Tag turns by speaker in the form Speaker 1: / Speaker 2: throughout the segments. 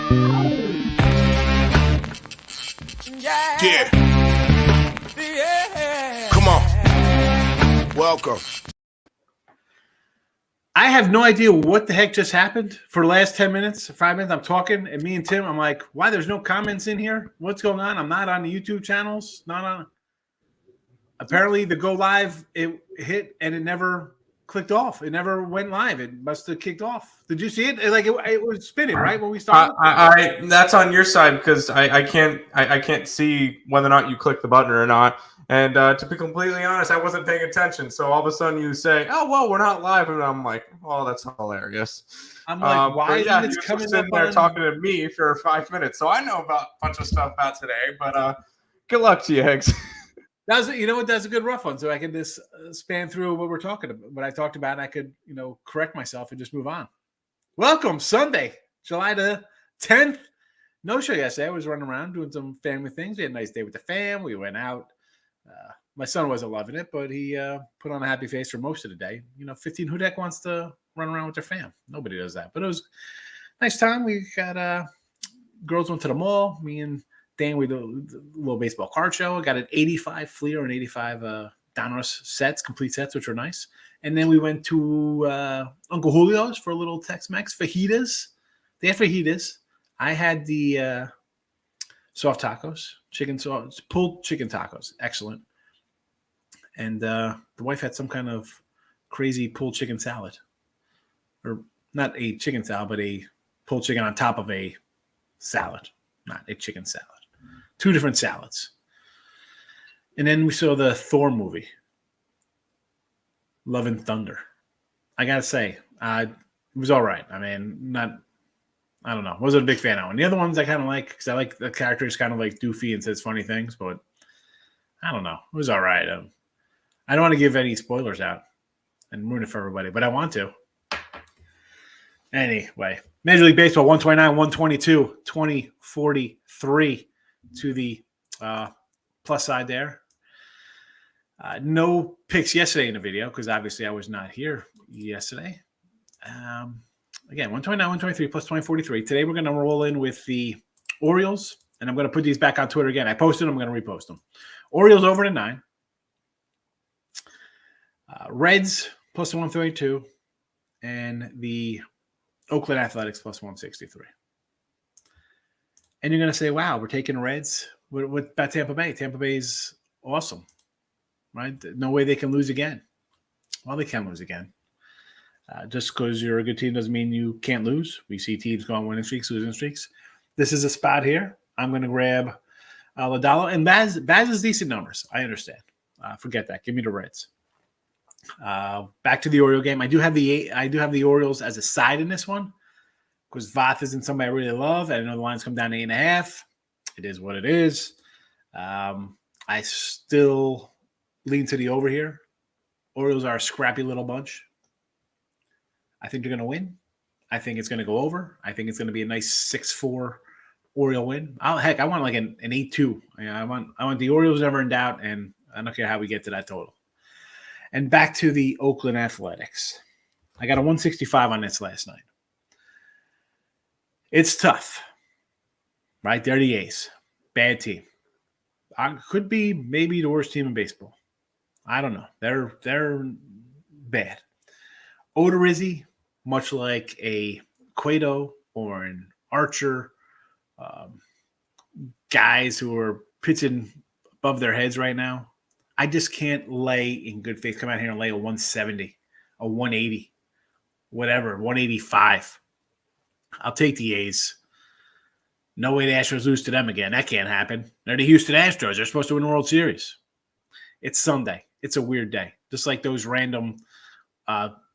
Speaker 1: Yeah. Come on. Welcome.
Speaker 2: I have no idea what the heck just happened. For the last 10 minutes, 5 minutes, I'm talking, and me and Tim, I'm like, why there's no comments in here? What's going on? I'm not on the YouTube channels. Not on. Apparently, the go live, it hit, and it never clicked off. It never went live. It must have kicked off. Did you see it? It was spinning, right, when we started?
Speaker 3: That's on your side because I can't see whether or not you clicked the button or not. And to be completely honest, I wasn't paying attention. So all of a sudden you say, "Oh well, we're not live," and I'm like, "Oh, that's hilarious."
Speaker 2: I'm like, why
Speaker 3: yeah,
Speaker 2: is it coming
Speaker 3: sitting there talking to me for 5 minutes? So I know about a bunch of stuff about today. But good luck to you, Higgs.
Speaker 2: You know what? That's a good rough one. So I can just span through what we're talking about, what I talked about, and I could, correct myself and just move on. Welcome, Sunday, July the 10th. No show yesterday. I was running around doing some family things. We had a nice day with the fam. We went out. My son wasn't loving it, but he put on a happy face for most of the day. 15, who the heck wants to run around with their fam? Nobody does that. But it was a nice time. We got girls went to the mall. Me and Dan, we did a little baseball card show. I got an 85 Fleer and 85 Donruss sets, complete sets, which were nice. And then we went to Uncle Julio's for a little Tex-Mex fajitas. They had fajitas. I had the soft tacos, pulled chicken tacos. Excellent. And the wife had some kind of crazy pulled chicken salad. Or not a chicken salad, but a pulled chicken on top of a salad. Not a chicken salad. 2 different salads. And then we saw the Thor movie, Love and Thunder. I got to say, it was all right. I mean, I don't know. Wasn't a big fan of that one. The other ones I kind of like because I like the characters kind of like doofy and says funny things, but I don't know. It was all right. I don't want to give any spoilers out and ruin it for everybody, but I want to. Anyway, Major League Baseball 129, 122, 2043 to the plus side there. No picks yesterday in the video because obviously I was not here yesterday. Again, 129, 123 plus 2043. Today we're going to roll in with the Orioles, and I'm going to put these back on Twitter again. I posted them. I'm going to repost them. Orioles over to 9. Reds plus 132, and the Oakland Athletics plus 163. And you're going to say, wow, we're taking Reds. What about Tampa Bay? Tampa Bay's awesome, right? No way they can lose again. Well, they can lose again. Just because you're a good team doesn't mean you can't lose. We see teams go on winning streaks, losing streaks. This is a spot here. I'm going to grab Ladalo. And Baz is decent numbers. I understand. Forget that. Give me the Reds. Back to the Oriole game. I do have the Orioles as a side in this one because Voth isn't somebody I really love. I know the lines come down to 8.5. It is what it is. I still lean to the over here. Orioles are a scrappy little bunch. I think they're going to win. I think it's going to go over. I think it's going to be a nice 6-4 Oriole win. I want like an 8-2. I want the Orioles never in doubt, and I don't care how we get to that total. And back to the Oakland Athletics. I got a 165 on this last night. It's tough, right? They're the A's. Bad team. Could be maybe the worst team in baseball. I don't know. They're bad. Odorizzi, much like a Cueto or an Archer, guys who are pitching above their heads right now. I just can't lay in good faith, come out here and lay a 170, a 180, whatever, 185. I'll take the A's. No way the Astros lose to them again. That can't happen. They're the Houston Astros. They're supposed to win the World Series. It's Sunday. It's a weird day. Just like those random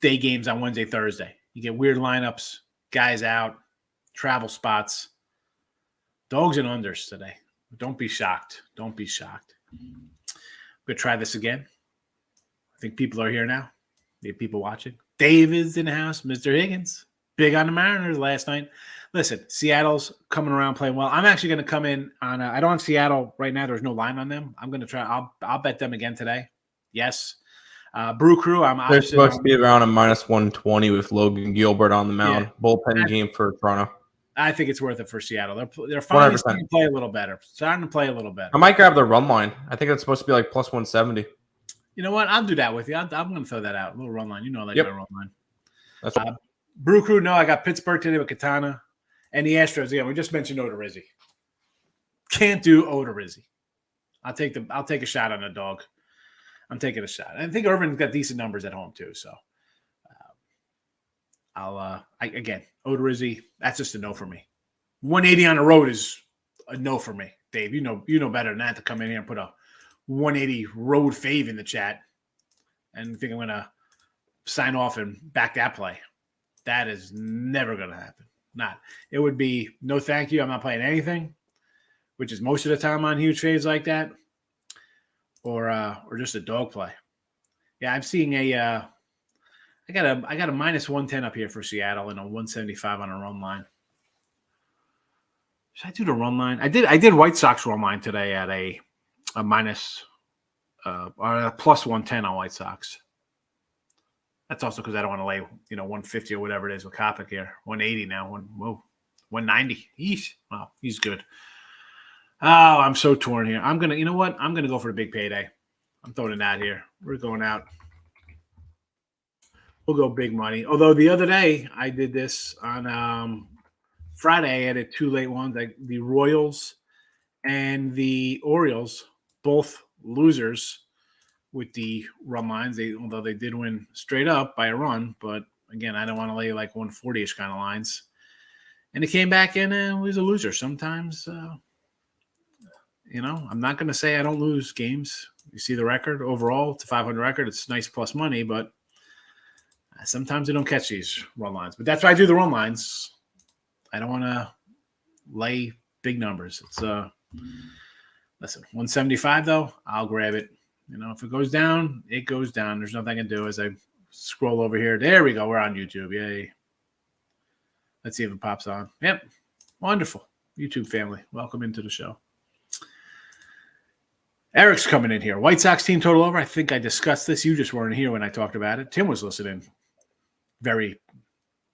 Speaker 2: day games on Wednesday, Thursday. You get weird lineups, guys out, travel spots. Dogs and unders today. Don't be shocked. Don't be shocked. We're going to try this again. I think people are here now. We have people watching. Dave is in the house. Mr. Higgins. Big on the Mariners last night. Listen, Seattle's coming around playing well. I'm actually going to come in on I don't have Seattle right now. There's no line on them. I'm going to try. I'll bet them again today. Yes. Brew Crew.
Speaker 3: They're supposed to be around a -120 with Logan Gilbert on the mound. Yeah. Bullpen game for Toronto.
Speaker 2: I think it's worth it for Seattle. They're finally starting to play a little better.
Speaker 3: I might grab the run line. I think it's supposed to be like plus 170.
Speaker 2: You know what? I'll do that with you. I'm going to throw that out. A little run line. You know, I like my run line.
Speaker 3: That's
Speaker 2: Brew Crew. No, I got Pittsburgh today with Katana and the Astros. Again, we just mentioned Odorizzi. Can't do Odorizzi. I'll take a shot on the dog. I'm taking a shot. I think Irvin's got decent numbers at home too. So again, Odorizzi, that's just a no for me. 180 on the road is a no for me. Dave, you know better than that to come in here and put a 180 road fave in the chat and think I'm going to sign off and back that play. That is never going to happen. It would be no thank you. I'm not playing anything, which is most of the time on huge faves like that, or just a dog play. Yeah, I'm seeing I got a minus 110 up here for Seattle and a 175 on a run line. Should I do the run line? I did White Sox run line today at a minus or a plus 110 on White Sox. That's also because I don't want to lay 150 or whatever it is with Kopic here. 180 now. 190. Yeesh. Wow, he's good. Oh, I'm so torn here. I'm gonna go for the big payday. I'm throwing it out here. We're going out. We'll go big money. Although the other day I did this on Friday, I added two late ones, like the Royals and the Orioles, both losers with the run lines. Although they did win straight up by a run, but again, I don't want to lay like 140-ish kind of lines. And it came back in and was a loser. Sometimes, I'm not going to say I don't lose games. You see the record overall, it's a 500 record. It's nice plus money, but sometimes I don't catch these run lines. But that's why I do the run lines. I don't want to lay big numbers. It's listen, 175 though, I'll grab it. If it goes down, it goes down. There's nothing I can do as I scroll over here. There we go. We're on YouTube. Yay. Let's see if it pops on. Yep. Wonderful. YouTube family. Welcome into the show. Eric's coming in here. White Sox team total over. I think I discussed this. You just weren't here when I talked about it. Tim was listening. Very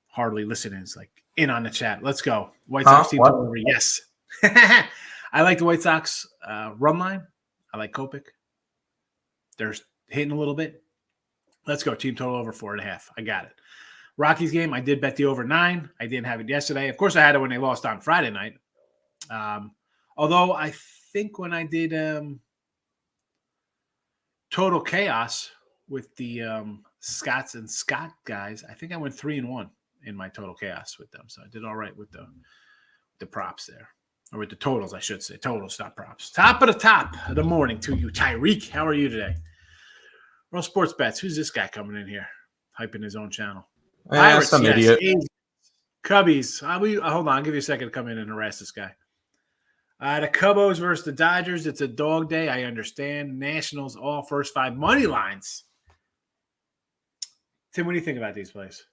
Speaker 2: hardly listening. It's like in on the chat. Let's go. White Sox team total over. Yes. I like the White Sox run line. I like Kopic. They're hitting a little bit. Let's go. Team total over 4.5. I got it. Rockies game, I did bet the over 9. I didn't have it yesterday. Of course, I had it when they lost on Friday night. Although I think when I did Total Chaos with the Scotts and Scott guys, I think I went 3-1 in my Total Chaos with them. So I did all right with the props there. Or with the totals, I should say. Totals, not props. Top of the morning to you, Tyreek. How are you today? Earle Sports Bets. Who's this guy coming in here? Hyping his own channel. Pirates,
Speaker 3: some idiot.
Speaker 2: Cubbies. Hold on. I'll give you a second to come in and harass this guy. The Cubos versus the Dodgers. It's a dog day. I understand. Nationals, all first 5 money lines. Tim, what do you think about these plays?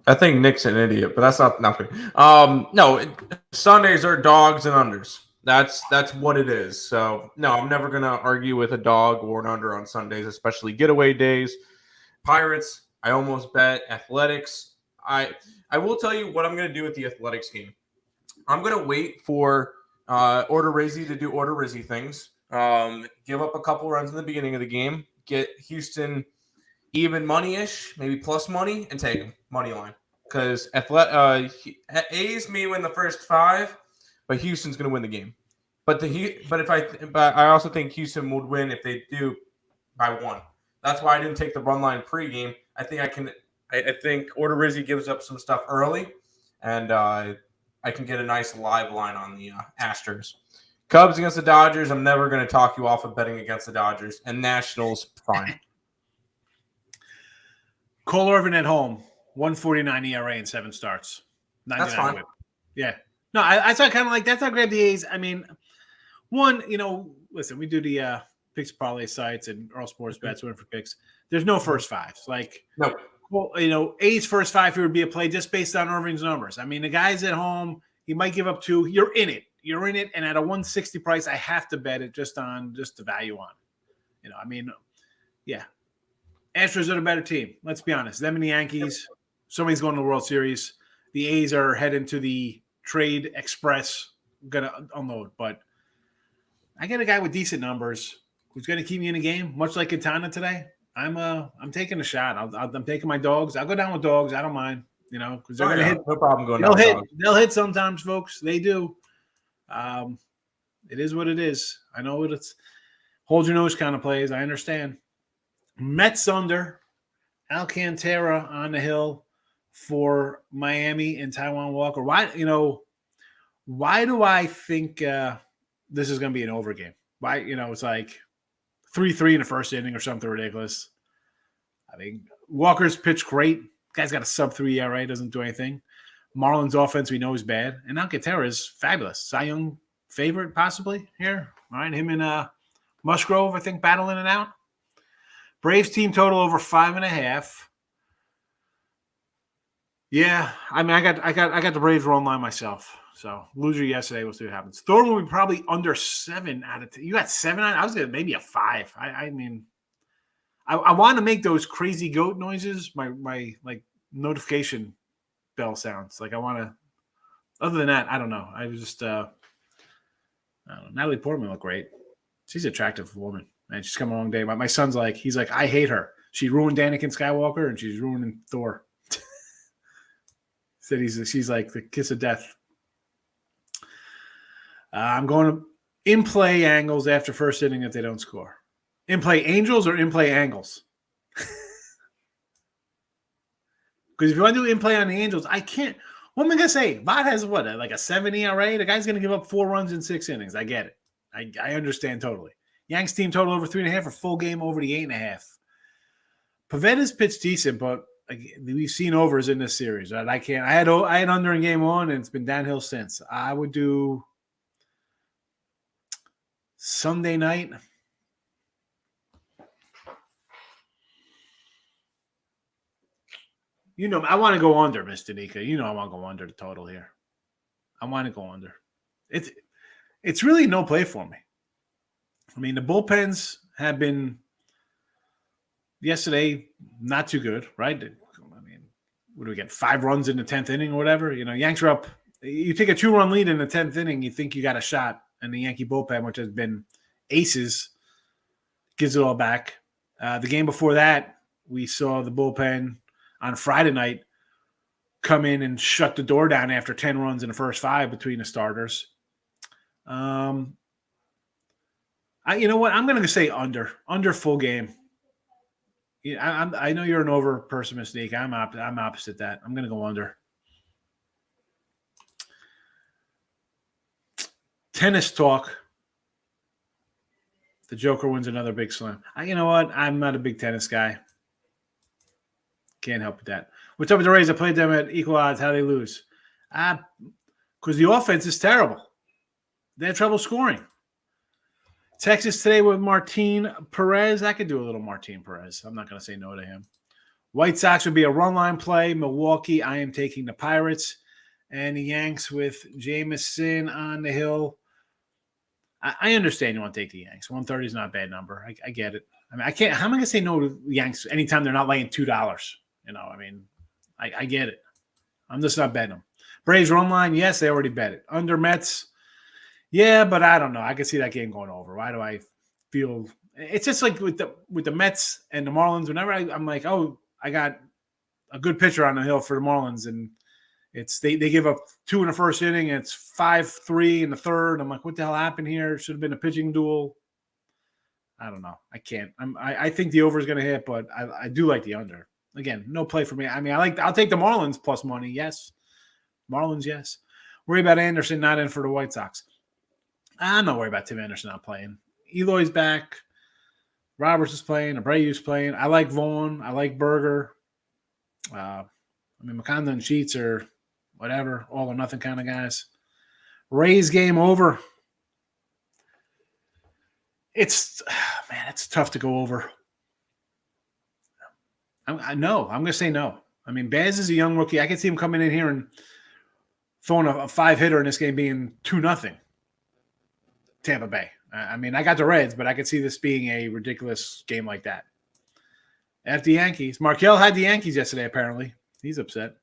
Speaker 3: I think Nick's an idiot, but that's not nothing. No, Sundays are dogs and unders. That's what it is. So, no, I'm never going to argue with a dog or an under on Sundays, especially getaway days. Pirates, I almost bet. Athletics, I will tell you what I'm going to do with the Athletics game. I'm going to wait for Odorizzi to do Odorizzi things. Give up a couple runs in the beginning of the game. Get Houston even money-ish, maybe plus money, and take them money line. Because A's may win the first 5, but Houston's going to win the game. But I also think Houston would win if they do by 1. That's why I didn't take the run line pregame. I think Odorizzi gives up some stuff early, and I can get a nice live line on the Astros. Cubs against the Dodgers. I'm never going to talk you off of betting against the Dodgers. And Nationals, fine.
Speaker 2: Cole Irvin at home, 1.49 ERA in 7 starts.
Speaker 3: That's fine.
Speaker 2: Whip. Yeah. No, I saw kind of like that's how I grabbed the A's. I mean, one, listen, we do the picks parlay sites and Earle Sports Bets win for picks. There's no first 5s. Like,
Speaker 3: no.
Speaker 2: Well, A's first 5 here would be a play just based on Irvin's numbers. I mean, the guy's at home. He might give up 2. You're in it. And at a 160 price, I have to bet it just the value on it. Yeah. Astros are the better team. Let's be honest. Them and the Yankees. Somebody's going to the World Series. the A's are heading to the trade express, gonna unload. But I get a guy with decent numbers who's gonna keep me in the game, much like Quintana today. I'm taking a shot. I'm taking my dogs. I'll go down with dogs. I don't mind, because they're gonna hit.
Speaker 3: No problem going
Speaker 2: They'll
Speaker 3: down.
Speaker 2: hit.
Speaker 3: Dogs.
Speaker 2: They'll hit sometimes, folks. They do. It is what it is. I know what it's. Hold your nose kind of plays. I understand. Mets under. Alcantara on the hill for Miami and Taijuan Walker. Why do I think this is going to be an over game? Why, it's like 3-3 in the first inning or something ridiculous. I mean, Walker's pitched great. Guy's got a sub-3 ERA, doesn't do anything. Marlins offense we know is bad. And Alcantara is fabulous. Cy Young favorite possibly here. All right, him and Musgrove, I think, battling it out. Braves team total over 5.5. Yeah, I mean, I got the Braves rolling line myself. So loser yesterday. We'll see what happens. Thorne will be probably under 7 out of 10. You got 7 on? I was gonna maybe a 5. I mean, I want to make those crazy goat noises. My like notification bell sounds. Like I want to. Other than that, I don't know. I was just. I don't know. Natalie Portman looked great. She's an attractive woman. And she's come a long day. My son's like, he's like, I hate her. She ruined Anakin Skywalker and she's ruining Thor. Said she's like the kiss of death. I'm going to in-play angles after first inning if they don't score. In-play angels or in-play angles? Because if you want to do in-play on the Angels, I can't. What am I going to say? Vod has what, like a 7 ERA? The guy's going to give up 4 runs in 6 innings. I get it. I understand totally. Yanks team total over 3.5 or full game over the 8.5. Pavetta's pitched decent, but we've seen overs in this series. Right? I had under in game 1, and it's been downhill since. I would do Sunday night. I want to go under, Miss Danica. I want to go under the total here. I want to go under. It's really no play for me. I mean, the bullpens have been yesterday not too good, right? I mean, what do we get? 5 runs in the 10th inning or whatever? Yanks are up. You take a 2-run lead in the 10th inning, you think you got a shot. And the Yankee bullpen, which has been aces, gives it all back. The game before that, we saw the bullpen on Friday night come in and shut the door down after 10 runs in the first 5 between the starters. You know what? I'm going to say under full game. Yeah, I know you're an over person, Mystique. I'm opposite that. I'm going to go under. Tennis talk. The Joker wins another big slam. You know what? I'm not a big tennis guy. Can't help with that. What's up with the Rays? I played them at equal odds. How they lose? Because the offense is terrible. They had trouble scoring. Texas today with Martin Perez. I could do a little Martin Perez. I'm not going to say no to him. White Sox would be a run line play. Milwaukee, I am taking the Pirates. And the Yanks with Jameson on the hill. I understand you want to take the Yanks. 130 is not a bad number. I get it. I mean, I can't. How am I going to say no to the Yanks anytime they're not laying $2? I mean, I get it. I'm just not betting them. Braves run line, yes, they already bet it. Under Mets, yeah, but I don't know. I can see that game going over. Why do I feel it's just like with the Mets and the Marlins? Whenever I'm like, oh, I got a good pitcher on the hill for the Marlins, and it's they give up 2 in the first inning, and it's 5-3 in the third. I'm like, what the hell happened here? Should have been a pitching duel. I don't know. I can't. I think the over is going to hit, but I do like the under. Again, no play for me. I mean, I'll take the Marlins plus money. Yes. Marlins, yes. Worry about Anderson not in for the White Sox. I'm not worried about Tim Anderson not playing. Eloy's back. Roberts is playing. Abreu's playing. I like Vaughn. I like Berger. McConnell and Sheets are whatever, all or nothing kind of guys. Rays game over. It's tough to go over. I'm going to say no. I mean, Baz is a young rookie. I can see him coming in here and throwing a 5-hitter in this game being 2-0 Tampa Bay. I mean, I got the Reds, but I could see this being a ridiculous game like that. At the Yankees. Markell had the Yankees yesterday, apparently. He's upset.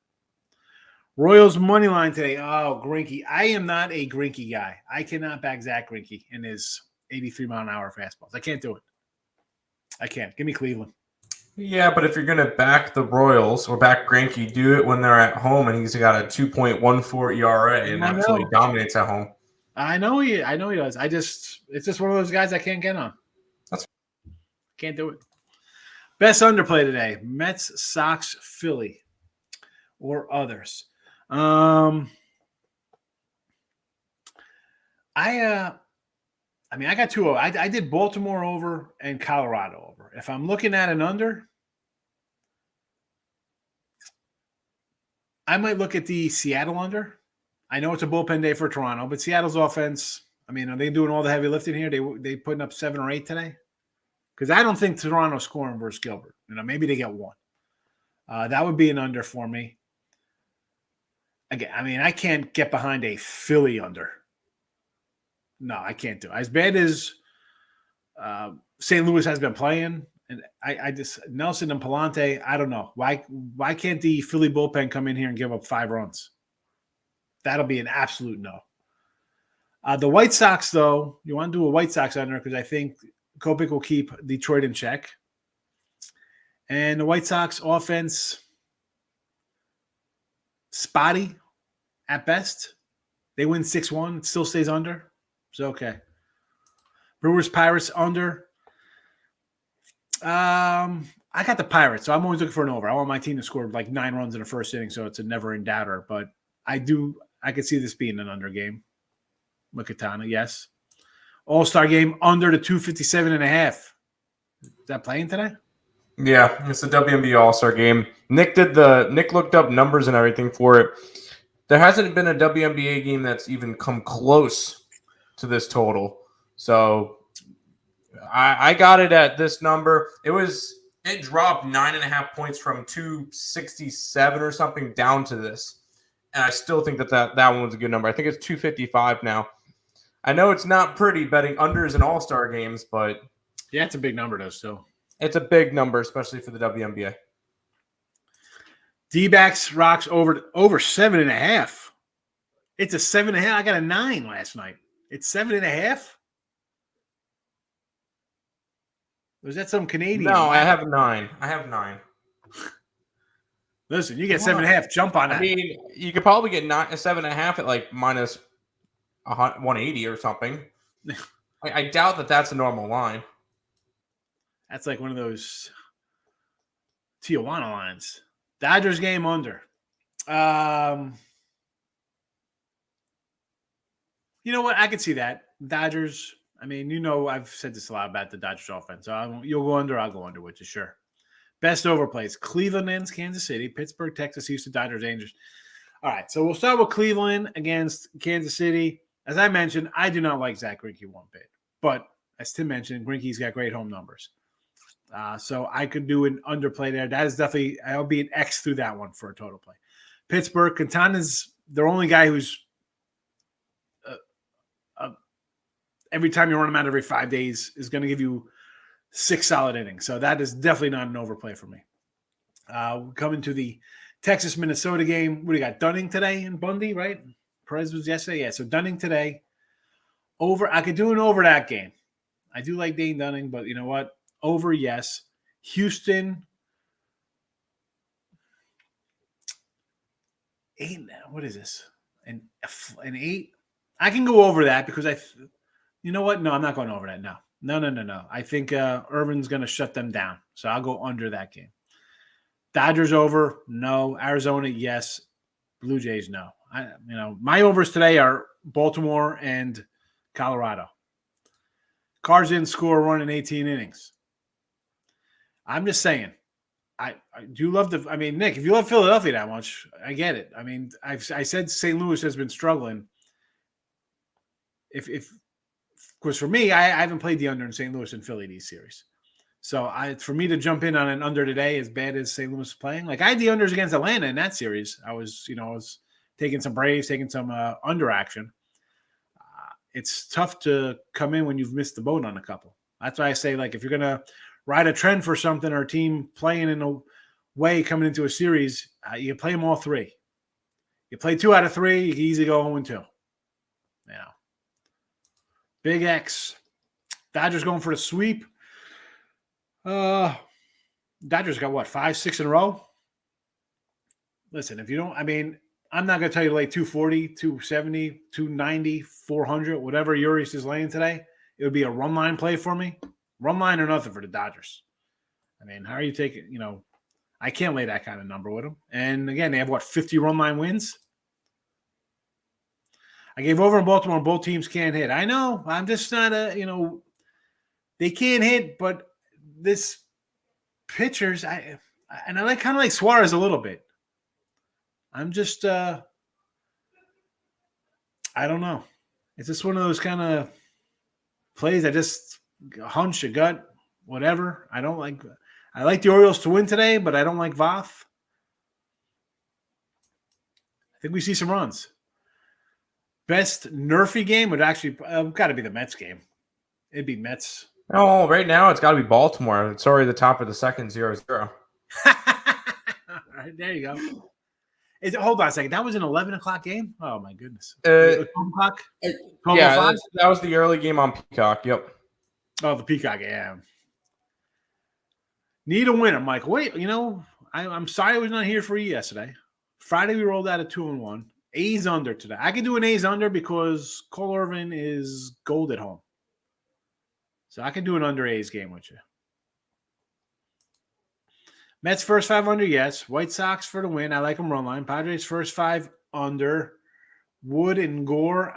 Speaker 2: Royals money line today. Oh, Greinke. I am not a Greinke guy. I cannot back Zach Greinke in his 83-mile-an-hour fastballs. I can't do it. I can't. Give me Cleveland.
Speaker 3: Yeah, but if you're going to back the Royals or back Greinke, do it when they're at home, and he's got a 2.14 ERA and absolutely dominates at home.
Speaker 2: I know he does. It's just one of those guys I can't get on. Can't do it. Best underplay today: Mets, Sox, Philly, or others. I got 2. I did Baltimore over and Colorado over. If I'm looking at an under, I might look at the Seattle under. I know it's a bullpen day for Toronto, but Seattle's offense, are they doing all the heavy lifting here? They putting up 7 or 8 today? Because I don't think Toronto's scoring versus Gilbert. Maybe they get 1. That would be an under for me. Again, I can't get behind a Philly under. No, I can't do it. As bad as St. Louis has been playing, and I just Nelson and Palante, I don't know. Why can't the Philly bullpen come in here and give up 5 runs? That'll be an absolute no. The White Sox, though, you want to do a White Sox under because I think Kopech will keep Detroit in check. And the White Sox offense, spotty at best. They win 6-1. It still stays under. It's okay. Brewers, Pirates under. I got the Pirates, so I'm always looking for an over. I want my team to score like 9 runs in the first inning, so it's a never-in-doubter. But I could see this being an under game. Mikatana, yes. All-Star game under the 257.5. Is that playing today?
Speaker 3: Yeah, it's the WNBA All-Star game. Nick looked up numbers and everything for it. There hasn't been a WNBA game that's even come close to this total. So I got it at this number. It dropped 9.5 points from 267 or something down to this. And I still think that one was a good number. I think it's 255 now. I know it's not pretty betting unders in all-star games, but
Speaker 2: yeah, it's a big number though still.
Speaker 3: It's a big number, especially for the WNBA.
Speaker 2: D-backs rocks over 7.5. It's a 7.5. I got a 9 last night. It's 7.5. Was that some Canadian?
Speaker 3: No, I have 9.
Speaker 2: Listen, you get 7.5. Jump on that.
Speaker 3: You could probably get 7.5 at like minus 180 or something. I doubt that that's a normal line.
Speaker 2: That's like one of those Tijuana lines. Dodgers game under. You know what? I could see that. Dodgers. I've said this a lot about the Dodgers offense. So you'll go under. I'll go under with you, sure. Best overplays. Cleveland ends Kansas City. Pittsburgh, Texas, Houston, Dodgers, Rangers. All right, so we'll start with Cleveland against Kansas City. As I mentioned, I do not like Zach Greinke one bit. But as Tim mentioned, Greinke's got great home numbers. So I could do an underplay there. That is definitely – I'll be an X through that one for a total play. Pittsburgh, Quintana's their only guy who's every time you run him out every 5 days is going to give you 6 solid innings. So that is definitely not an overplay for me. Coming to the Texas-Minnesota game. What do you got? Dunning today and Bundy, right? Perez was yesterday. Yeah, so Dunning today. Over. I could do an over that game. I do like Dane Dunning, but you know what? Over, yes. Houston. 8. What is this? An 8? I can go over that because you know what? No, I'm not going over that. No. I think Irvin's going to shut them down. So I'll go under that game. Dodgers over. No. Arizona, yes. Blue Jays, no. My overs today are Baltimore and Colorado. Cards didn't score a run in 18 innings. I'm just saying. I do love Nick, if you love Philadelphia that much, I get it. I said St. Louis has been struggling. Of course, for me, I haven't played the under in St. Louis and Philly these series. So for me to jump in on an under today, as bad as St. Louis is playing, like I had the unders against Atlanta in that series. I was taking some Braves, taking some under action. It's tough to come in when you've missed the boat on a couple. That's why I say, like, if you're going to ride a trend for something or a team playing in a way coming into a series, you play them all 3. You play 2 out of 3, you can easily go 0-2. You know. Big X. Dodgers going for the sweep. Dodgers got what, 5, 6 in a row? Listen, if you don't, I mean, I'm not going to tell you to lay 240, 270, 290, 400, whatever Urias is laying today. It would be a run line play for me. Run line or nothing for the Dodgers. I mean, how are you taking, I can't lay that kind of number with them. And again, they have what, 50 run line wins? I gave over in Baltimore, and both teams can't hit. I know. I'm just not they can't hit, but this pitchers, I like kind of like Suarez a little bit. I'm just I don't know. It's just one of those kind of plays. I just hunch, a gut, whatever. I like the Orioles to win today, but I don't like Voth. I think we see some runs. Best nerfy game would actually got to be the Mets game. It'd be Mets.
Speaker 3: Oh, right now it's got to be Baltimore. It's already the top of the second, 0-0.
Speaker 2: All right, there you go. Hold on a second. That was an 11 o'clock game? Oh, my goodness. 12 o'clock?
Speaker 3: Yeah, that was the early game on Peacock. Yep.
Speaker 2: Oh, the Peacock, yeah. Need a winner, Mike. Wait, I'm sorry I was not here for you yesterday. Friday, we rolled out a 2-1. A's under today. I can do an A's under because Cole Irvin is gold at home. So I can do an under A's game with you. Mets first 5 under, yes. White Sox for the win. I like them run line. Padres first 5 under. Wood and Gore.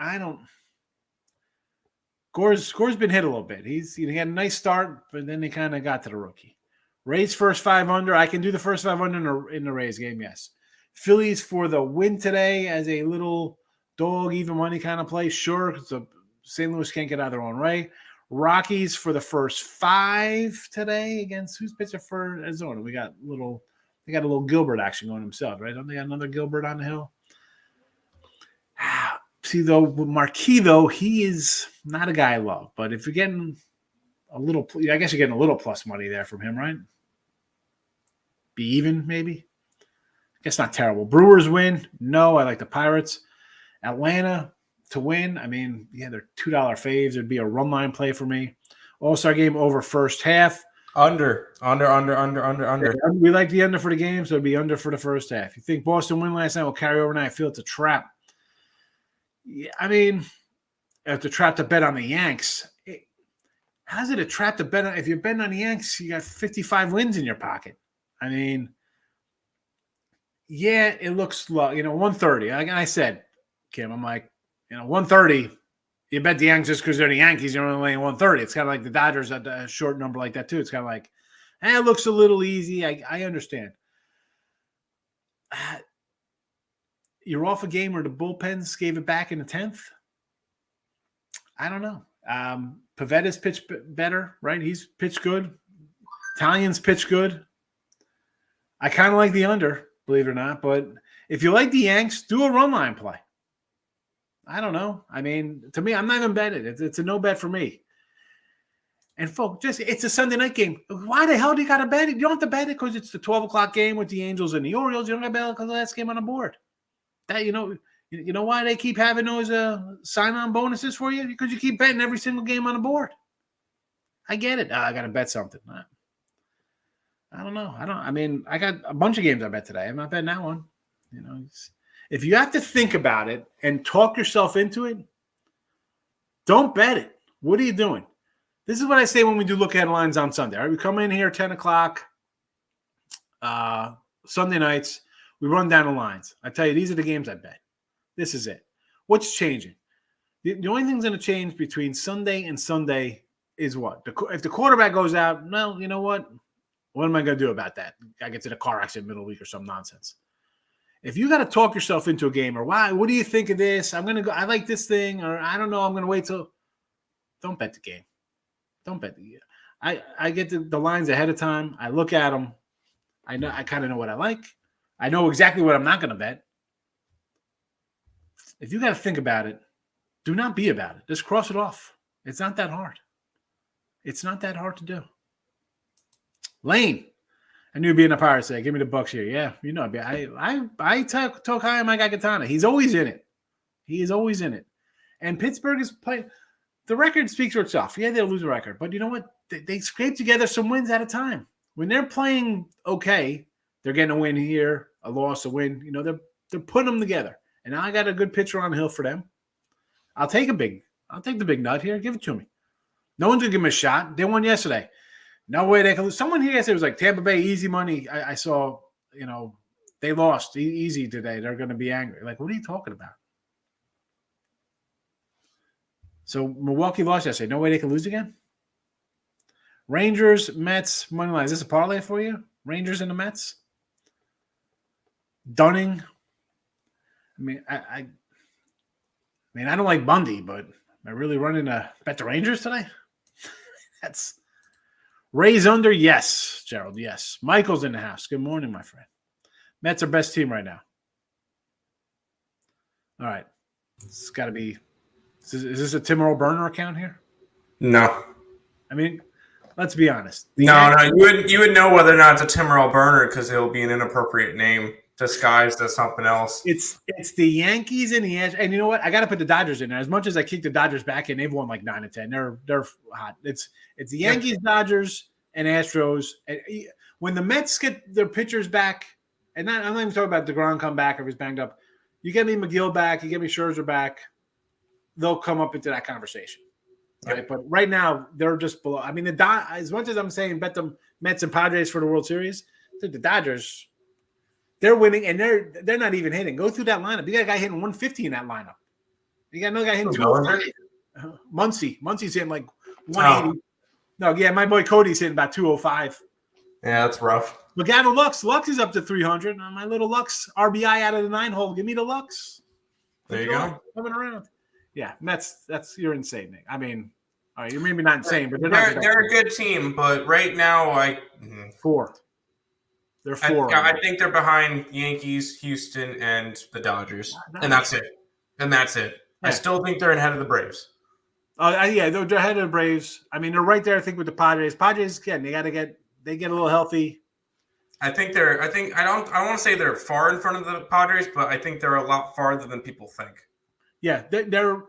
Speaker 2: Gore's been hit a little bit. He had a nice start, but then they kind of got to the rookie. Rays first 5 under. I can do the first 5 under in the Rays game, yes. Phillies for the win today as a little dog, even money kind of play. Sure, because the St. Louis can't get out of their own way. Rockies for the first 5 today against who's pitching for Arizona? They got a little Gilbert action going himself, right? Don't they got another Gilbert on the hill? See, though, with Marquis, though, he is not a guy I love. But if you're getting a little, I guess you're getting a little plus money there from him, right? Be even, maybe? I guess not terrible. Brewers win. No, I like the Pirates. Atlanta to win. I mean, yeah, they're $2 faves. It'd be a run line play for me. All-Star game over first half.
Speaker 3: Under.
Speaker 2: We like the under for the game, so it'd be under for the first half. You think Boston win last night will carry over tonight? I feel it's a trap. Yeah, I mean, if the trap to bet on the Yanks, how's it a trap to bet on? If you're betting on the Yanks, you got 55 wins in your pocket. I mean, yeah, it looks low. 130. Like I said, Kim, I'm like, 130. You bet the Yankees just because they're the Yankees, you're only laying 130. It's kind of like the Dodgers at a short number like that too. It's kind of like, it looks a little easy. I understand. You're off a game where the bullpens gave it back in the 10th. I don't know. Pavetta's pitched better, right? He's pitched good. Italian's pitched good. I kind of like the under, believe it or not. But if you like the Yanks, do a run line play. I don't know. I mean, to me, I'm not even betting it. It's a no bet for me. And folks, it's a Sunday night game. Why the hell do you got to bet it? You don't have to bet it because it's the 12 o'clock game with the Angels and the Orioles. You don't got to bet it because the last game on the board. That you know why they keep having those sign-on bonuses for you? Because you keep betting every single game on the board. I get it. I got to bet something. I don't know. I got a bunch of games I bet today. I'm not betting that one. If you have to think about it and talk yourself into it, don't bet it. What are you doing? This is what I say when we do look ahead lines on Sunday. All right, we come in here 10 o'clock Sunday nights. We run down the lines. I tell you, these are the games I bet. This is it. What's changing? The only thing's going to change between Sunday and Sunday is what? If the quarterback goes out, well, you know what? What am I going to do about that? I get to the car accident middle of the week or some nonsense. If you got to talk yourself into a game or why, what do you think of this? I'm going to go, I like this thing, or I don't know, I'm going to wait till. Don't bet the game. Don't bet the game. I get the lines ahead of time. I look at them. I kind of know what I like. I know exactly what I'm not going to bet. If you got to think about it, do not be about it. Just cross it off. It's not that hard. It's not that hard to do. Lane, I knew being a Pirates today. Give me the Bucks here. Yeah, you know, I talk high on my guy Katana. He's always in it. He is always in it. And Pittsburgh is playing. The record speaks for itself. Yeah, they'll lose a record, but you know what? They scrape together some wins at a time. When they're playing okay, they're getting a win here, a loss, a win. You know, they're putting them together. And now I got a good pitcher on the hill for them. I'll take the big nut here. Give it to me. No one's gonna give him a shot. They won yesterday. No way they can lose. Someone here yesterday was like Tampa Bay easy money. I saw, you know, they lost easy today. They're going to be angry. Like, what are you talking about? So Milwaukee lost yesterday. No way they can lose again. Rangers, Mets, money line. Is this a parlay for you? Rangers and the Mets. Dunning. I mean, I don't like Bundy, but am I really running a bet the Rangers today? That's. Rays under, yes, Gerald, yes. Michael's in the house. Good morning, my friend. Mets are best team right now. All right. It's got to be – is this a Tim Earle burner account here?
Speaker 3: No.
Speaker 2: I mean, let's be honest.
Speaker 3: No. You would know whether or not it's a Tim Earle burner because it'll be an inappropriate name disguised as something else.
Speaker 2: It's the Yankees and the – and you know what? I got to put the Dodgers in there. As much as I kick the Dodgers back in, they've won like 9 or 10. They're hot. It's the Yankees, Dodgers, and Astros. And when the Mets get their pitchers back, and I'm not even talking about DeGrom come back or if he's banged up. You get me McGill back, you get me Scherzer back, they'll come up into that conversation. Right? Yep. But right now, they're just below. I mean, as much as I'm saying bet the Mets and Padres for the World Series, the Dodgers, they're winning, and they're not even hitting. Go through that lineup. You got a guy hitting 150 in that lineup. You got another guy hitting 205. Muncy's hitting like 180. No, yeah, my boy Cody's hitting about 205.
Speaker 3: Yeah, that's rough.
Speaker 2: Look at Lux. Lux is up to 300. My little Lux RBI out of the 9 hole. Give me the Lux.
Speaker 3: There you go.
Speaker 2: Coming around. Yeah, Mets. You're insane, Nick. I mean, all right, you're maybe not insane, but
Speaker 3: they're a good team. But right now,
Speaker 2: 4. They're 4.
Speaker 3: I think they're behind Yankees, Houston, and the Dodgers, and that's it. Yeah. I still think they're ahead of the Braves.
Speaker 2: Yeah, they're ahead of the Braves. I mean, they're right there. I think with the Padres. Padres again, they get a little healthy.
Speaker 3: I don't want to say they're far in front of the Padres, but I think they're a lot farther than people think.
Speaker 2: Yeah, they're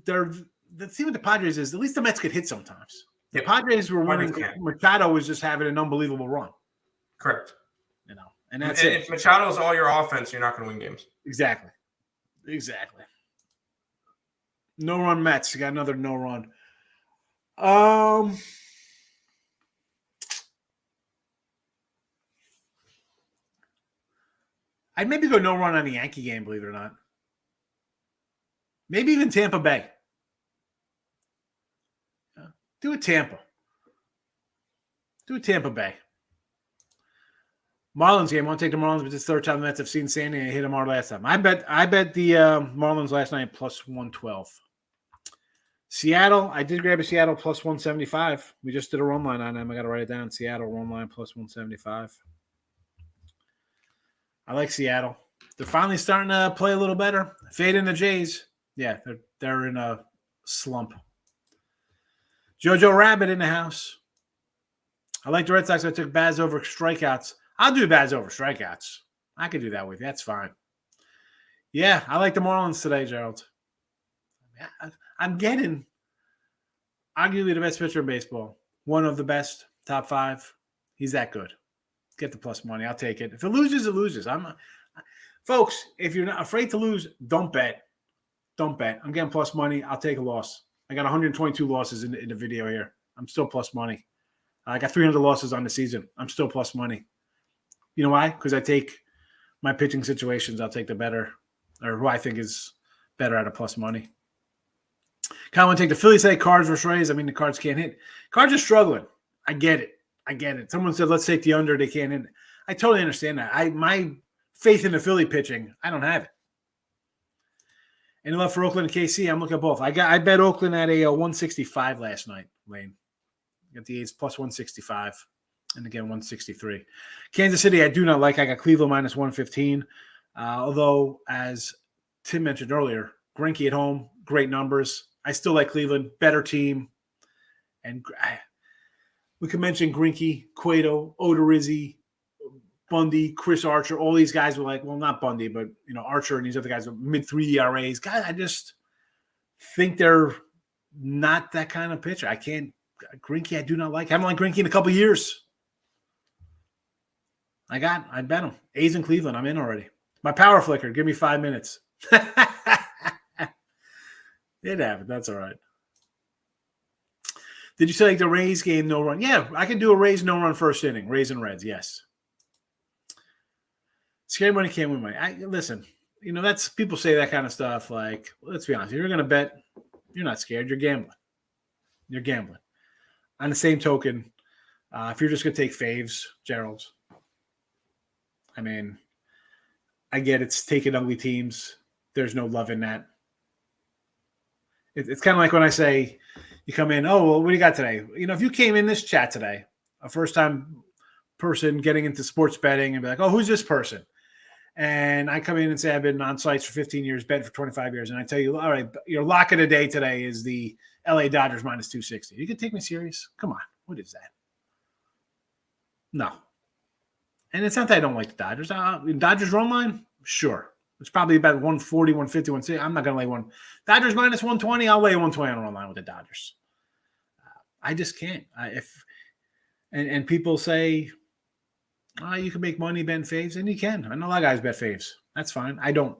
Speaker 2: the thing with the Padres is at least the Mets could hit sometimes. The Padres were winning. Machado was just having an unbelievable run.
Speaker 3: Correct.
Speaker 2: You know, and that's it.
Speaker 3: If Machado is all your offense, you're not going to win games.
Speaker 2: Exactly. No run Mets. You got another no run. I'd maybe go no run on the Yankee game, believe it or not. Maybe even Tampa Bay. Do a Tampa Bay. Marlins game. I won't take the Marlins, but it's the third time the Mets have seen Sandy and hit them hard last time. I bet the Marlins last night plus 112. Seattle, I did grab a Seattle plus 175. We just did a run line on them. I got to write it down. Seattle run line plus 175. I like Seattle. They're finally starting to play a little better. Fade in the Jays. Yeah, they're in a slump. Jojo Rabbit in the house. I like the Red Sox. I took Baz over strikeouts. I'll do Baz over strikeouts. I could do that with you. That's fine. Yeah, I like the Marlins today, Gerald. I'm getting arguably the best pitcher in baseball. One of the best, top 5. He's that good. Get the plus money. I'll take it. If it loses, it loses. Folks, if you're not afraid to lose, don't bet. Don't bet. I'm getting plus money. I'll take a loss. I got 122 losses in the video here. I'm still plus money. I got 300 losses on the season. I'm still plus money. You know why? Because I take my pitching situations. I'll take the better, or who I think is better at a plus money. Kind of want to take the Phillies today. Cards versus Rays. I mean, the Cards can't hit. Cards are struggling. I get it. Someone said, let's take the under. They can't hit. I totally understand that. My faith in the Philly pitching, I don't have it. And left for Oakland and KC, I'm looking at both. I bet Oakland at a 165 last night, Lane. Got the A's plus 165. And again, 163. Kansas City, I do not like. I got Cleveland minus 115. Although, as Tim mentioned earlier, Greinke at home, great numbers. I still like Cleveland, better team. And we could mention Greinke, Cueto, Odorizzi, Bundy, Chris Archer, all these guys were like, well, not Bundy, but Archer and these other guys are mid-3 ERAs. Guys, I just think they're not that kind of pitcher. Greinke, I do not like. I haven't liked Greinke in a couple of years. I bet him. A's in Cleveland. I'm in already. My power flicker. Give me 5 minutes. It happened. That's all right. Did you say like the Rays game, no run? Yeah, I can do a Rays no run first inning. Rays and Reds, yes. Scary money can't win money. Listen, that's people say that kind of stuff. Like, let's be honest. If you're going to bet, you're not scared. You're gambling. You're gambling. On the same token, if you're just going to take faves, Gerald, I mean, I get it's taking ugly teams. There's no love in that. It's kind of like when I say you come in, oh, well, what do you got today? If you came in this chat today, a first-time person getting into sports betting and be like, oh, who's this person? And I come in and say I've been on sites for 15 years, bet for 25 years, and I tell you, all right, your lock of the day today is the LA Dodgers minus 260. You can take me serious? Come on. What is that? No. And it's not that I don't like the Dodgers. Dodgers run line? Sure. It's probably about 140, 150, 160. I'm not going to lay one. Dodgers minus 120, I'll lay 120 on a run line with the Dodgers. I just can't. And people say, you can make money betting faves, and you can. I know a lot of guys bet faves. That's fine. I don't.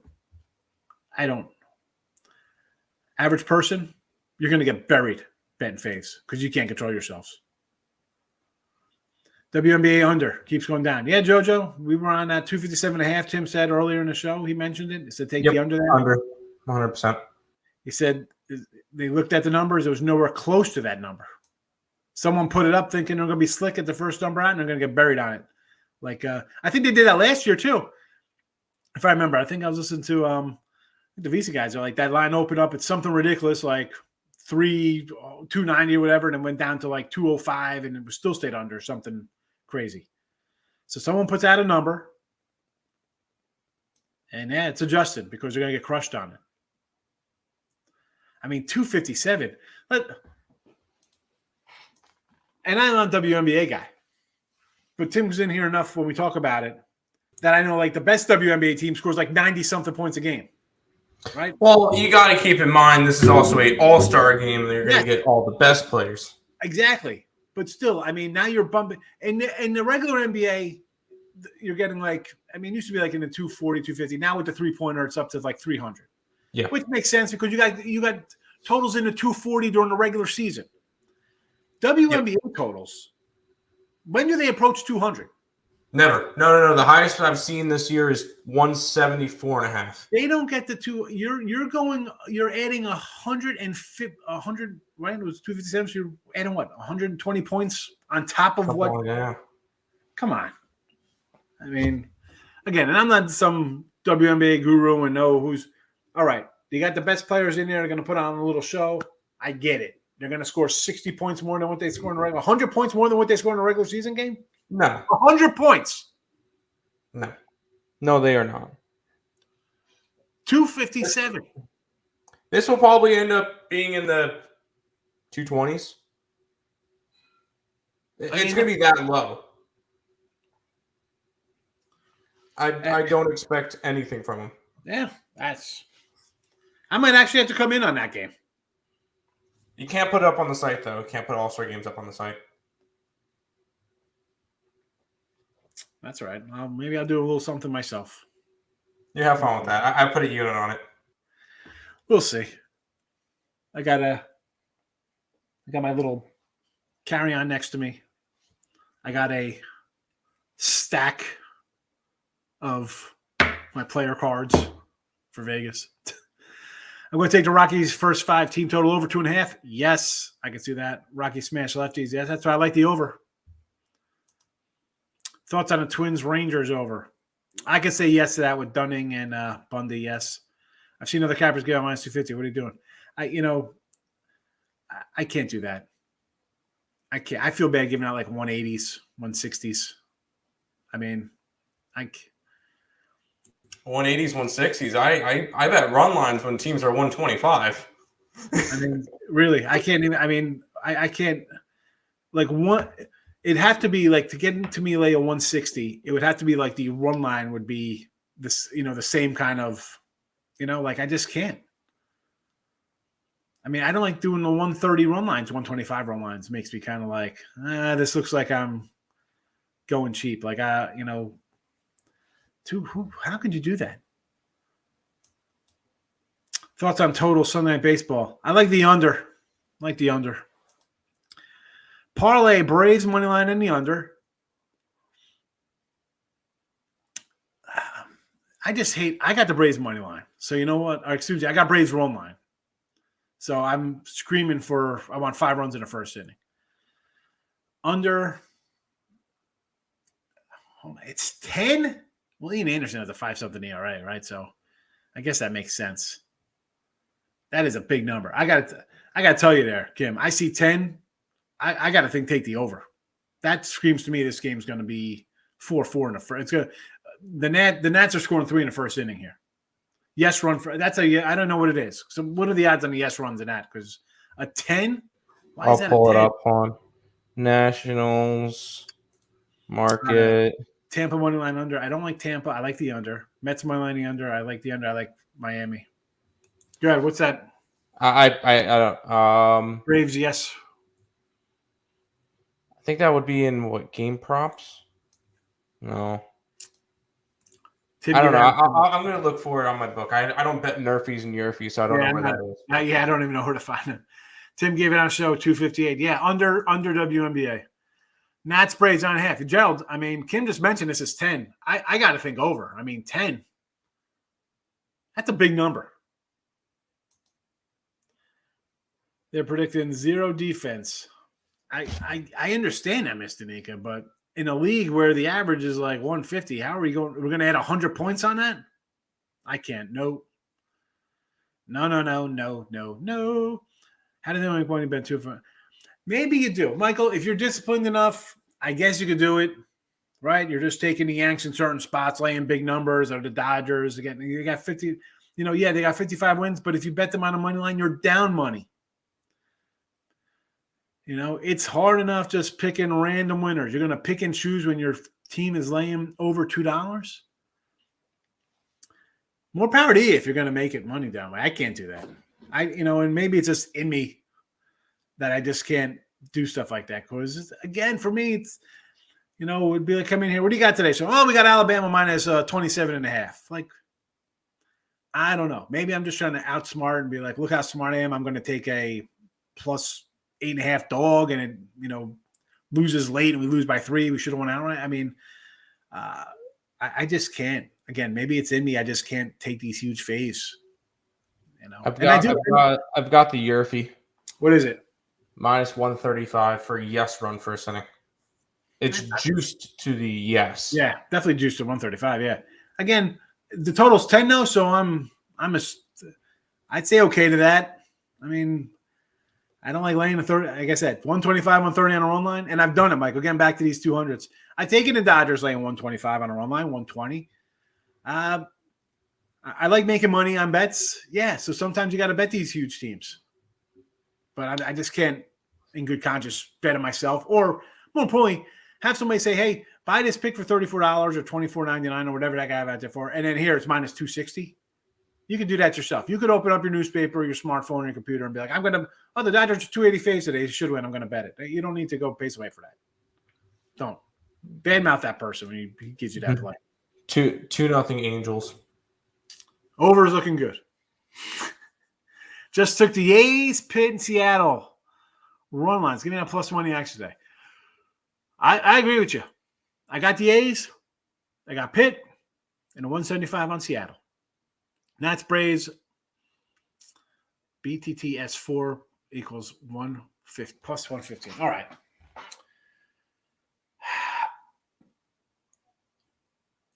Speaker 2: Average person, you're going to get buried betting faves because you can't control yourselves. WNBA under keeps going down. Yeah, JoJo, we were on that 257.5. Tim said earlier in the show. He mentioned it. He said take the under there.
Speaker 3: Under, 100%.
Speaker 2: He said they looked at the numbers. It was nowhere close to that number. Someone put it up thinking they're going to be slick at the first number out, and they're going to get buried on it. Like I think they did that last year too. If I remember, I think I was listening to the Visa guys. Are like that line opened up. It's something ridiculous, like 290 or whatever, and it went down to like 205, and it was still stayed under something crazy. So someone puts out a number, and it's adjusted because they're going to get crushed on it. I mean, 257. And I'm not a WNBA guy, but Tim's in here enough when we talk about it that I know like the best WNBA team scores like 90-something points a game, right?
Speaker 3: Well, you got to keep in mind this is also an all-star game, and you're going to get all the best players.
Speaker 2: Exactly. But still, I mean, now you're bumping. In the regular NBA, you're getting like, I mean, it used to be like in the 240, 250. Now with the three-pointer, it's up to like 300.
Speaker 3: Yeah.
Speaker 2: Which makes sense because you got totals in the 240 during the regular season. WNBA totals, when do they approach 200?
Speaker 3: Never. No. The highest I've seen this year is 174.5.
Speaker 2: They don't get the two. You're adding 100, right? It was 257. So you're adding what? 120 points on top of what?
Speaker 3: Oh, yeah.
Speaker 2: Come on. I mean, again, and I'm not some WNBA guru and know who's all right. You got the best players in there. They're going to put on a little show. I get it. They're going to score 60 points more than what they score in the regular. 100 points more than what they score in a regular season game?
Speaker 3: No.
Speaker 2: 100 points.
Speaker 3: No, they are not.
Speaker 2: 257.
Speaker 3: This will probably end up being in the 220s. It's going to be that low. I don't expect anything from them.
Speaker 2: Yeah, I might actually have to come in on that game.
Speaker 3: You can't put it up on the site, though. You can't put all-star games up on the site.
Speaker 2: That's all right. Maybe I'll do a little something myself.
Speaker 3: You have fun with that. I put a unit on it.
Speaker 2: We'll see. I got my little carry-on next to me. I got a stack of my player cards for Vegas. I'm going to take the Rockies' first 5 team total over 2.5. Yes, I can see that. Rocky smash lefties. Yes, that's why I like the over. Thoughts on the Twins Rangers over? I can say yes to that with Dunning and Bundy. Yes, I've seen other cappers give out minus 250. What are you doing? I can't do that. I can't. I feel bad giving out like 180s, 160s. I mean,
Speaker 3: 180s, 160s. I bet run lines when teams are 125.
Speaker 2: I mean, really, I can't even. I mean, I can't. Like one, It'd have to be like to get into me lay a 160. It would have to be like the run line would be this, the same kind of, like I just can't. I mean, I don't like doing the 130 run lines, 125 run lines. It makes me kind of like, this looks like I'm going cheap. Like, how could you do that? Thoughts on total Sunday Night Baseball? I like the under. Parlay Braves money line in the under. I got the Braves money line. So you know what? Or excuse me, I got Braves run line. So I'm screaming I want 5 runs in the first inning. Under. It's 10. Well, Ian Anderson has a 5-something ERA, right? So I guess that makes sense. That is a big number. I got to tell you there, Kim. I see 10. I got to take the over. That screams to me this game's going to be 4-4 in the first. It's going. The Nats are scoring 3 in the first inning here. Yes run for that's I don't know what it is. So what are the odds on the yes runs in that? Because a 10.
Speaker 3: I'll pull it up on Nationals market.
Speaker 2: Tampa money line under. I don't like Tampa. I like the under. Mets money line the under. I like the under. I like Miami. Go ahead. What's that?
Speaker 3: I don't.
Speaker 2: Braves yes.
Speaker 3: I think that would be in what game props? No. I don't know. I'm going to look for it on my book. I don't bet Nerfies and Yerfies, so I don't know where that is.
Speaker 2: I don't even know where to find it. Tim gave it on show 258. Yeah, under WNBA. Nats Braves 9.5. Gerald, I mean, Kim just mentioned this is 10. I got to think over. I mean, 10. That's a big number. They're predicting 0 defense. I understand that, Mr. Nika, but in a league where the average is like 150, how are we going? We're going to add 100 points on that? I can't. No. How do they only point bet 2? Maybe you do. Michael, if you're disciplined enough, I guess you could do it, right? You're just taking the Yanks in certain spots, laying big numbers, or the Dodgers. Again, you got 50, they got 55 wins, but if you bet them on a money line, you're down money. It's hard enough just picking random winners. You're going to pick and choose when your team is laying over $2. More power to you if you're going to make it money down. I can't do that. And maybe it's just in me that I just can't do stuff like that. Because again, for me, it's, it would be like coming here. What do you got today? So, we got Alabama minus 27.5. Like, I don't know. Maybe I'm just trying to outsmart and be like, look how smart I am. I'm going to take a plus 8.5 dog, and it, loses late, and we lose by 3. We should have won outright. I mean, I just can't. Again, maybe it's in me. I just can't take these huge faves.
Speaker 3: I've got the Yerfie.
Speaker 2: What is it?
Speaker 3: Minus 135 for yes run first inning. It's juiced to the yes.
Speaker 2: Yeah, definitely juiced to 135. Yeah. Again, the total's 10 now, so I'd say okay to that. I mean, I don't like laying a 30. Like I said, 125, 130 on a run line, and I've done it, Michael. Again, back to these 200s. I've taken the Dodgers laying 125 on a run line, 120. I like making money on bets. Yeah, so sometimes you got to bet these huge teams. But I just can't, in good conscience, bet it myself. Or, more importantly, have somebody say, hey, buy this pick for $34 or $24.99 or whatever that guy have out there for, and then here it's minus 260. You can do that yourself. You could open up your newspaper or your smartphone or your computer and be like, the Dodgers are 280 face today. They should win. I'm going to bet it. You don't need to go pace away for that. Don't. Badmouth that person when he gives you that play.
Speaker 3: 2-0 Angels.
Speaker 2: Over is looking good. Just took the A's, Pitt, and Seattle run lines. Give me that plus money action today. I agree with you. I got the A's. I got Pitt and a 175 on Seattle. Nats Braves BTTS4 equals 150 plus 115. All right.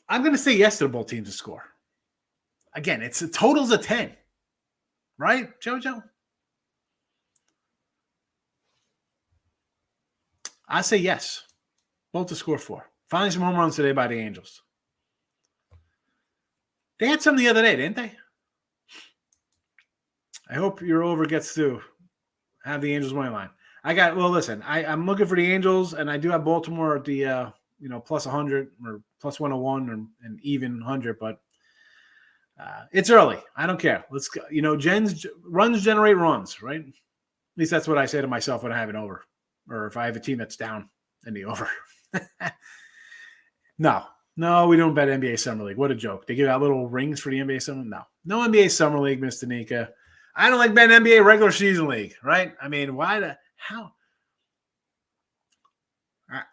Speaker 2: I'm going to say yes to both teams to score. Again, it's a totals of 10. Right, JoJo? I say yes. Both to score 4. Finally, some home runs today by the Angels. They had some the other day, didn't they? I hope your over gets to have the Angels money line. Listen, I'm looking for the Angels, and I do have Baltimore at the plus 100 or plus 101 and even 100, but it's early. I don't care. Let's go. Runs generate runs, right? At least that's what I say to myself when I have an over, or if I have a team that's down in the over. No, we don't bet NBA Summer League. What a joke. They give out little rings for the NBA Summer League. No NBA Summer League, Mr. Nika. I don't like betting NBA regular season league, right? I mean, how?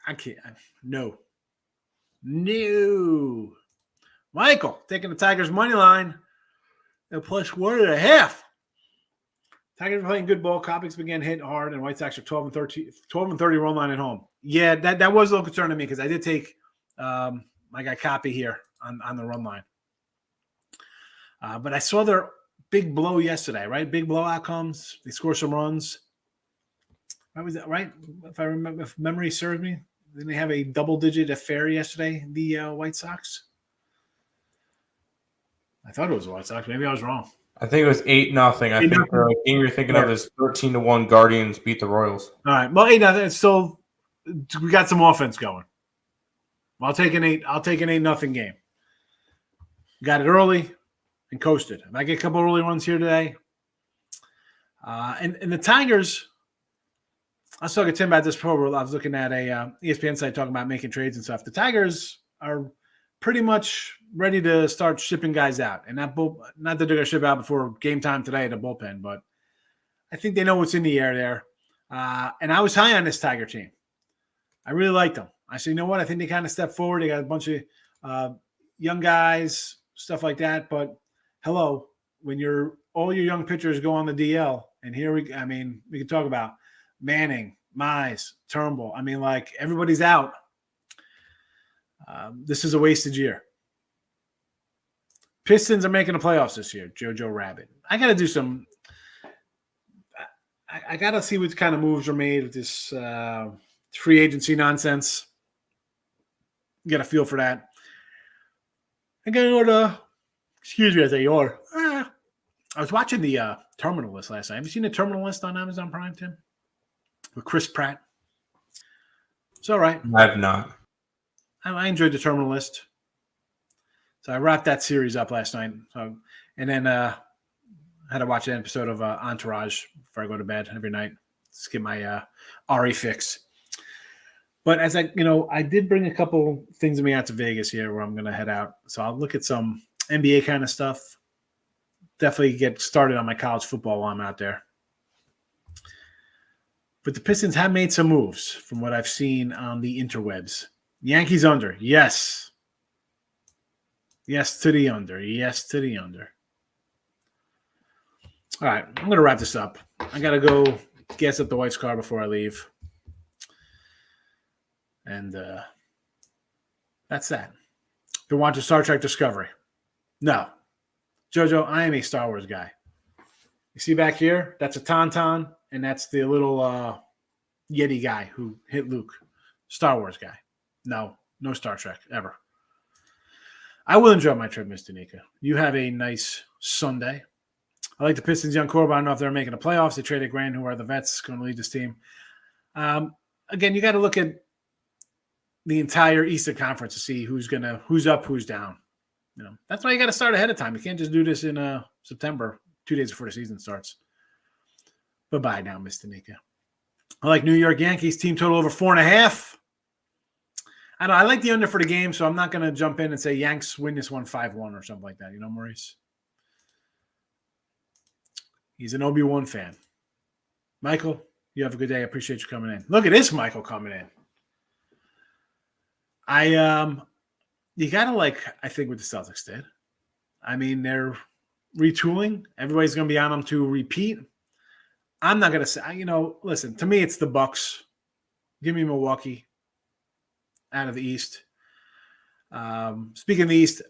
Speaker 2: I can't. No. Michael, taking the Tigers money line at plus 1.5. Tigers are playing good ball. Kopech's began hitting hard, and White Sox are 12 and 30 run line at home. Yeah, that was a little concern to me because I did take my guy Copy here on the run line. But I saw their big blow yesterday, right? Big blow outcomes. They score some runs. Why was that, right? If memory serves me, didn't they have a double-digit affair yesterday, the White Sox? I thought it was the White Sox. Maybe I was wrong.
Speaker 3: I think it was 8-0. I think the game you're thinking of is 13-1 Guardians beat the Royals.
Speaker 2: All right. Well, 8-0. It's still we got some offense going. I'll take an 8-0 game. Got it early and coasted. If I get a couple early runs here today, and the Tigers. I was talking to Tim about this before. I was looking at a ESPN site talking about making trades and stuff. The Tigers are pretty much ready to start shipping guys out, and not that they're going to ship out before game time today at the bullpen, but I think they know what's in the air there. And I was high on this Tiger team. I really liked them. I said, you know what? I think they kind of stepped forward. They got a bunch of young guys, stuff like that. But hello, when all your young pitchers go on the DL, and we can talk about Manning, Mize, Turnbull. I mean, like everybody's out. This is a wasted year. Pistons are making the playoffs this year. Jojo Rabbit. I got to do some. I got to see what kind of moves are made with this free agency nonsense. Get a feel for that. I got to go to. Excuse me, I say your. I was watching the Terminal List last night. Have you seen the Terminal List on Amazon Prime, Tim? With Chris Pratt. It's all right.
Speaker 3: I have not.
Speaker 2: I enjoyed the Terminal List. So I wrapped that series up last night. And then I had to watch an episode of Entourage before I go to bed every night. Just get my Ari fix. But as I did bring a couple things with me out to Vegas here where I'm going to head out. So I'll look at some NBA kind of stuff. Definitely get started on my college football while I'm out there. But the Pistons have made some moves from what I've seen on the interwebs. Yankees under. Yes. Yes to the under. Yes to the under. All right. I'm going to wrap this up. I got to go gas up the White's car before I leave. And that's that. Been watching Star Trek Discovery? No. Jojo, I am a Star Wars guy. You see back here? That's a Tauntaun, and that's the little Yeti guy who hit Luke. Star Wars guy. No Star Trek, ever. I will enjoy my trip, Mr. Nika. You have a nice Sunday. I like the Pistons' young core, but I don't know if they're making the playoffs. They traded Grant, who are the vets, going to lead this team. Again, you got to look at the entire Eastern Conference to see who's up, who's down. That's why you got to start ahead of time. You can't just do this in September, 2 days before the season starts. Bye-bye now, Mr. Nika. I like New York Yankees team total over 4.5. I like the under for the game, so I'm not going to jump in and say Yanks win this one 5-1 or something like that. Maurice? He's an Obi-Wan fan. Michael, you have a good day. I appreciate you coming in. Look at this Michael coming in. You got to I think what the Celtics did. I mean, they're retooling. Everybody's going to be on them to repeat. I'm not going to say, listen, to me, it's the Bucks. Give me Milwaukee out of the East. Speaking of the East,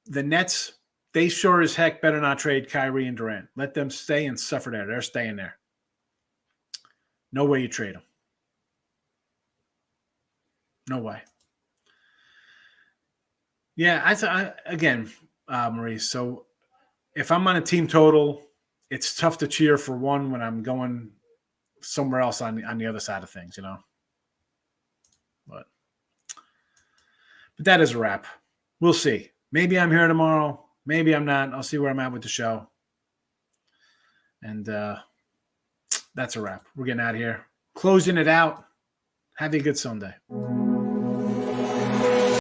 Speaker 2: the Nets, they sure as heck better not trade Kyrie and Durant. Let them stay and suffer there. They're staying there. No way you trade them. No way. Yeah, again, Maurice, so if I'm on a team total, it's tough to cheer for one when I'm going somewhere else on the other side of things, But that is a wrap. We'll see. Maybe I'm here tomorrow. Maybe I'm not. I'll see where I'm at with the show. And that's a wrap. We're getting out of here. Closing it out. Have a good Sunday.